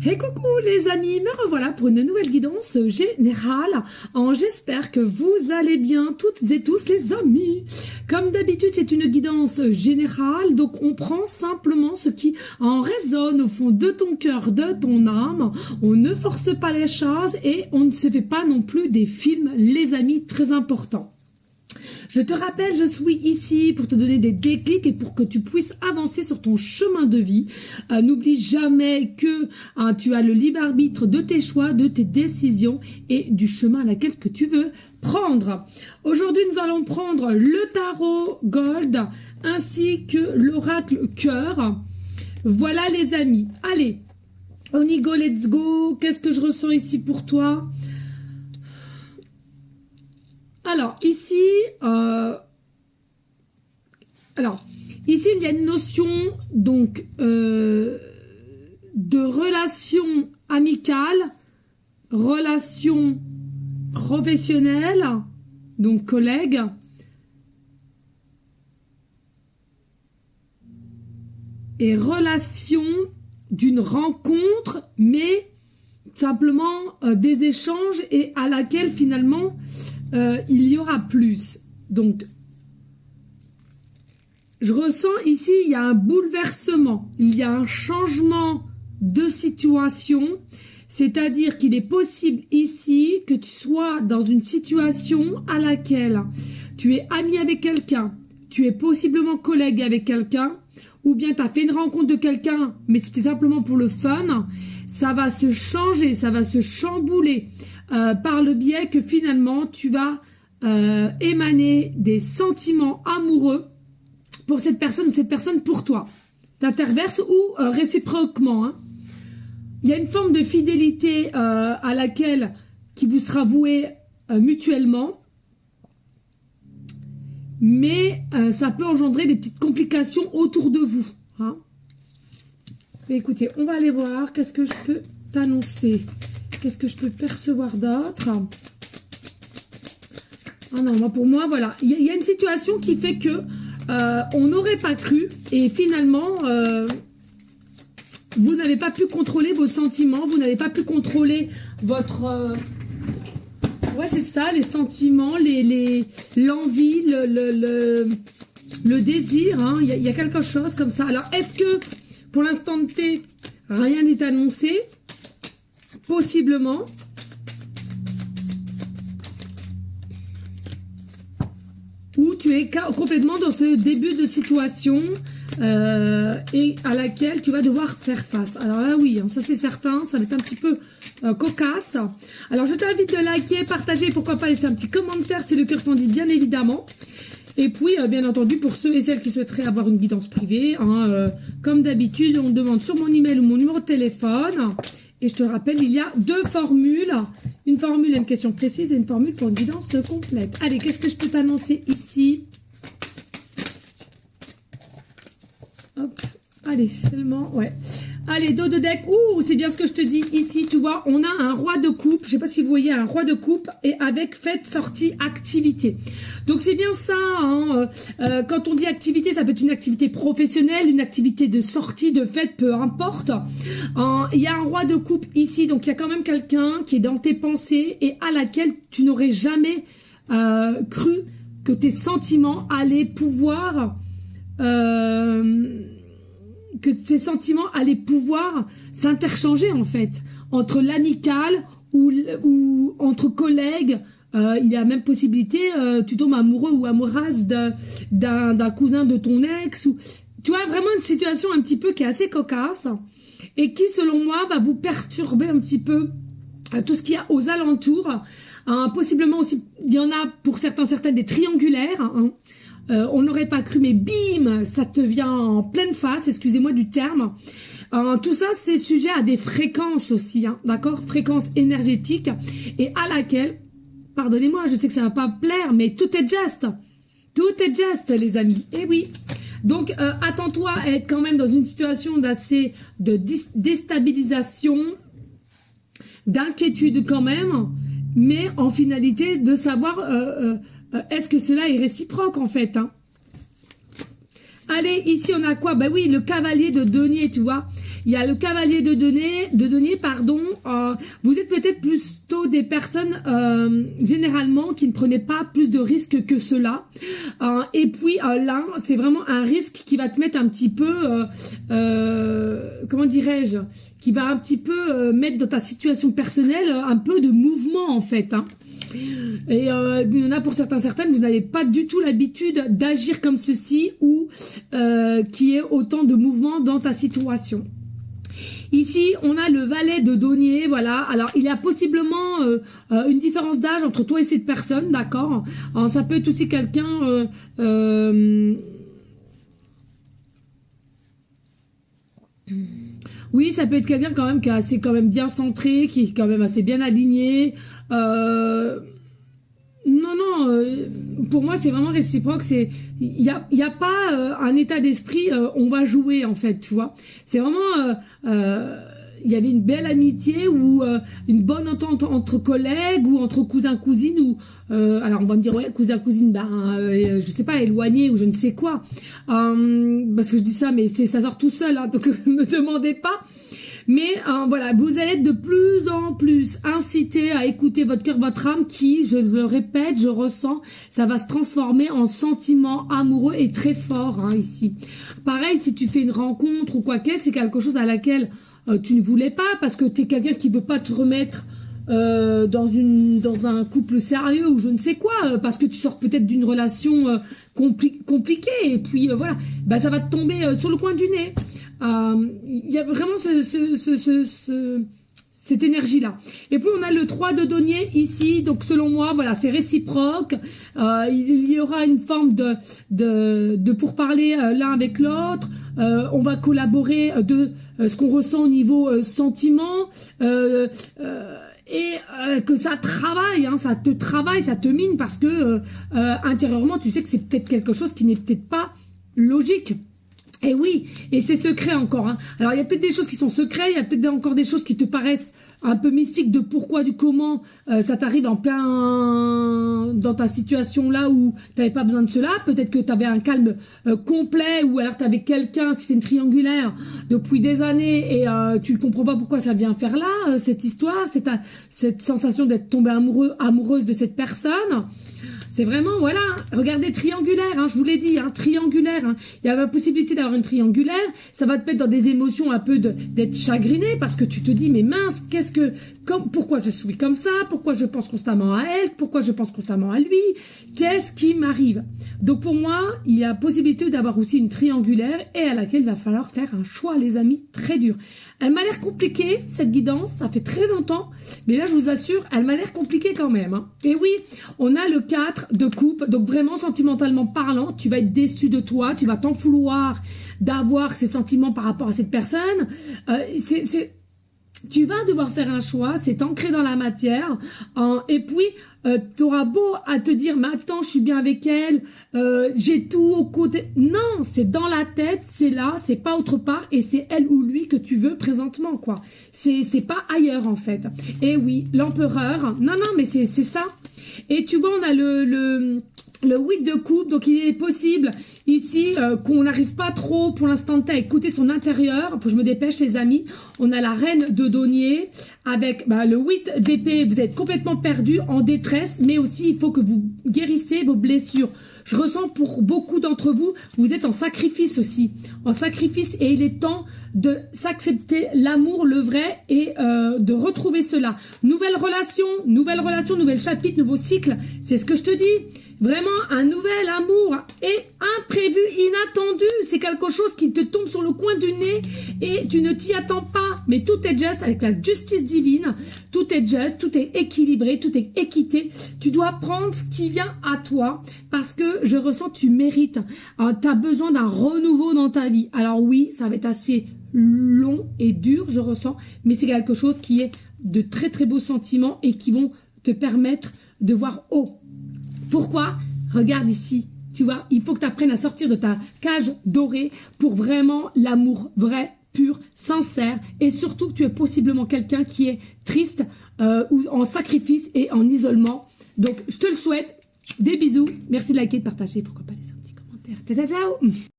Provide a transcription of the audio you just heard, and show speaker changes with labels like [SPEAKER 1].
[SPEAKER 1] Hey coucou les amis, me revoilà pour une nouvelle guidance générale. J'espère que vous allez bien toutes et tous les amis. Comme d'habitude c'est une guidance générale, donc on prend simplement ce qui en résonne au fond de ton cœur, de ton âme. On ne force pas les choses et on ne se fait pas non plus des films les amis, très important. Je te rappelle, je suis ici pour te donner des déclics et pour que tu puisses avancer sur ton chemin de vie. N'oublie jamais que tu as le libre arbitre de tes choix, de tes décisions et du chemin à laquelle que tu veux prendre. Aujourd'hui, nous allons prendre le tarot Gold ainsi que l'oracle Cœur. Voilà les amis. Allez, on y go, let's go. Qu'est-ce que je ressens ici pour toi ? Alors, ici, il y a une notion donc de relation amicale, relation professionnelle, donc collègue, et relation d'une rencontre, mais simplement des échanges et à laquelle finalement il y aura plus. Donc, je ressens ici, il y a un bouleversement, il y a un changement de situation, c'est-à-dire qu'il est possible ici que tu sois dans une situation à laquelle tu es ami avec quelqu'un, tu es possiblement collègue avec quelqu'un, ou bien tu as fait une rencontre de quelqu'un, mais c'était simplement pour le fun. Ça va se changer, ça va se chambouler par le biais que finalement tu vas émaner des sentiments amoureux pour cette personne ou cette personne pour toi. T'interverses ou réciproquement. Hein. Il y a une forme de fidélité à laquelle qui vous sera vouée mutuellement, mais ça peut engendrer des petites complications autour de vous. Hein. Mais écoutez, on va aller voir qu'est-ce que je peux t'annoncer. Qu'est-ce que je peux percevoir d'autre? Ah non, moi, pour moi, voilà. Il y a une situation qui fait que on n'aurait pas cru et finalement, vous n'avez pas pu contrôler vos sentiments, vous n'avez pas pu contrôler votre... ouais, c'est ça, les sentiments, l'envie, le désir. Hein. Il y a quelque chose comme ça. Alors, est-ce que, pour l'instant T, rien n'est annoncé? Possiblement. Ou tu es complètement dans ce début de situation et à laquelle tu vas devoir faire face. Alors là, oui, hein, ça c'est certain, ça va être un petit peu cocasse. Alors je t'invite de liker, partager, pourquoi pas laisser un petit commentaire si le cœur t'en dit, bien évidemment. Et puis, bien entendu, pour ceux et celles qui souhaiteraient avoir une guidance privée, hein, comme d'habitude, on demande sur mon email ou mon numéro de téléphone. Et je te rappelle, il y a deux formules. Une formule à une question précise et une formule pour une guidance complète. Allez, qu'est-ce que je peux t'annoncer ici? Hop, allez, seulement, ouais. Allez, dos de deck. Ouh, c'est bien ce que je te dis ici, tu vois. On a un roi de coupe. Je sais pas si vous voyez un roi de coupe et avec fête, sortie, activité. Donc, c'est bien ça. Hein, quand on dit activité, ça peut être une activité professionnelle, une activité de sortie, de fête, peu importe. Il y a un roi de coupe ici. Donc, il y a quand même quelqu'un qui est dans tes pensées et à laquelle tu n'aurais jamais cru que tes sentiments allaient pouvoir... que ces sentiments allaient pouvoir s'interchanger en fait entre l'amical ou entre collègues. Il y a même possibilité tu tombes amoureux ou amoureuse d'un cousin de ton ex ou tu vois vraiment une situation un petit peu qui est assez cocasse et qui selon moi va vous perturber un petit peu tout ce qu'il y a aux alentours. Possiblement aussi il y en a pour certaines des triangulaires. Hein. On n'aurait pas cru, mais bim, ça te vient en pleine face, excusez-moi du terme. Tout ça, c'est sujet à des fréquences aussi, hein, d'accord? Fréquences énergétiques, et à laquelle, pardonnez-moi, je sais que ça va pas plaire, mais tout est juste. Tout est juste, les amis. Eh oui. Donc, attends-toi à être quand même dans une situation d'assez de déstabilisation, d'inquiétude quand même, mais en finalité de savoir... est-ce que cela est réciproque en fait hein? Allez, ici on a quoi? Bah oui, le cavalier de denier, tu vois. Il y a le cavalier de denier, pardon. Vous êtes peut-être plutôt des personnes généralement qui ne prenaient pas plus de risques que cela. Et puis là, c'est vraiment un risque qui va te mettre un petit peu, comment dirais-je, qui va un petit peu mettre dans ta situation personnelle un peu de mouvement en fait. Hein. Et il y en a pour certaines, vous n'avez pas du tout l'habitude d'agir comme ceci ou qu'il y ait autant de mouvement dans ta situation. Ici, on a le valet de denier, voilà. Alors, il y a possiblement une différence d'âge entre toi et cette personne, d'accord. Ça peut être aussi quelqu'un... oui, ça peut être quelqu'un quand même qui est assez quand même bien centré, qui est quand même assez bien aligné. Non, pour moi c'est vraiment réciproque. C'est il y a pas un état d'esprit. On va jouer en fait, tu vois. C'est vraiment il y avait une belle amitié ou une bonne entente entre collègues ou entre cousins cousines ou alors on va me dire ouais cousin cousine je sais pas éloigné ou je ne sais quoi parce que je dis ça mais ça sort tout seul hein, donc me demandez pas. Mais voilà, vous allez être de plus en plus incité à écouter votre cœur, votre âme qui, je le répète, je ressens, ça va se transformer en sentiment amoureux et très fort hein, ici. Pareil, si tu fais une rencontre ou quoi qu'est-ce, c'est quelque chose à laquelle tu ne voulais pas parce que tu es quelqu'un qui ne veut pas te remettre dans un couple sérieux ou je ne sais quoi, parce que tu sors peut-être d'une relation compliquée et puis voilà, bah ça va te tomber sur le coin du nez. Il y a vraiment cette énergie-là. Et puis on a le 3 de denier ici, donc selon moi, voilà, c'est réciproque. Il y aura une forme de pourparler l'un avec l'autre. On va collaborer de ce qu'on ressent au niveau sentiment. Et que ça travaille, hein, ça te travaille, ça te mine parce que intérieurement, tu sais que c'est peut-être quelque chose qui n'est peut-être pas logique. Et oui, et c'est secret encore. Hein. Alors il y a peut-être des choses qui sont secrètes, il y a peut-être encore des choses qui te paraissent un peu mystiques de pourquoi, du comment ça t'arrive en plein dans ta situation là où t'avais pas besoin de cela. Peut-être que t'avais un calme complet ou alors t'avais quelqu'un, si c'est une triangulaire, depuis des années et tu ne comprends pas pourquoi ça vient faire là cette histoire, cette sensation d'être tombé amoureuse de cette personne. C'est vraiment, voilà, regardez, triangulaire, hein, je vous l'ai dit, hein, triangulaire. Hein. Il y a la possibilité d'avoir une triangulaire, ça va te mettre dans des émotions un peu d'être chagriné parce que tu te dis, mais mince, pourquoi je suis comme ça, pourquoi je pense constamment à elle, pourquoi je pense constamment à lui, qu'est-ce qui m'arrive? Donc pour moi, il y a possibilité d'avoir aussi une triangulaire et à laquelle il va falloir faire un choix, les amis, très dur. Elle m'a l'air compliquée, cette guidance, ça fait très longtemps, mais là, je vous assure, elle m'a l'air compliquée quand même. Hein. Et oui, on a le 4 de coupe, donc vraiment sentimentalement parlant, tu vas être déçu de toi, tu vas t'en vouloir d'avoir ces sentiments par rapport à cette personne. Tu vas devoir faire un choix, c'est ancré dans la matière, et puis tu auras beau à te dire, mais attends, je suis bien avec elle, j'ai tout au côté. Non, c'est dans la tête, c'est là, c'est pas autre part, et c'est elle ou lui que tu veux présentement, quoi. C'est pas ailleurs, en fait. Et oui, l'empereur, non, mais c'est ça. Et tu vois, on a le 8 de coupe, donc il est possible ici qu'on n'arrive pas trop pour l'instant à écouter son intérieur. Faut que je me dépêche les amis. On a la reine de denier avec le 8 d'épée. Vous êtes complètement perdu, en détresse, mais aussi il faut que vous guérissez vos blessures. Je ressens pour beaucoup d'entre vous, vous êtes en sacrifice aussi. En sacrifice et il est temps de s'accepter l'amour, le vrai et de retrouver cela. Nouvelle relation, nouvel chapitre, nouveau cycle. C'est ce que je te dis. Vraiment un nouvel amour et imprévu, inattendu. C'est quelque chose qui te tombe sur le coin du nez et tu ne t'y attends pas. Mais tout est juste avec la justice divine. Tout est juste, tout est équilibré, tout est équité. Tu dois prendre ce qui vient à toi parce que je ressens tu mérites. Tu as besoin d'un renouveau dans ta vie. Alors oui, ça va être assez long et dur, je ressens. Mais c'est quelque chose qui est de très très beaux sentiments et qui vont te permettre de voir haut. Pourquoi? Regarde ici, tu vois, il faut que tu apprennes à sortir de ta cage dorée pour vraiment l'amour vrai, pur, sincère et surtout que tu es possiblement quelqu'un qui est triste ou en sacrifice et en isolement. Donc, je te le souhaite. Des bisous. Merci de liker, de partager. Pourquoi pas laisser un petit commentaire. Ciao, ciao, ciao.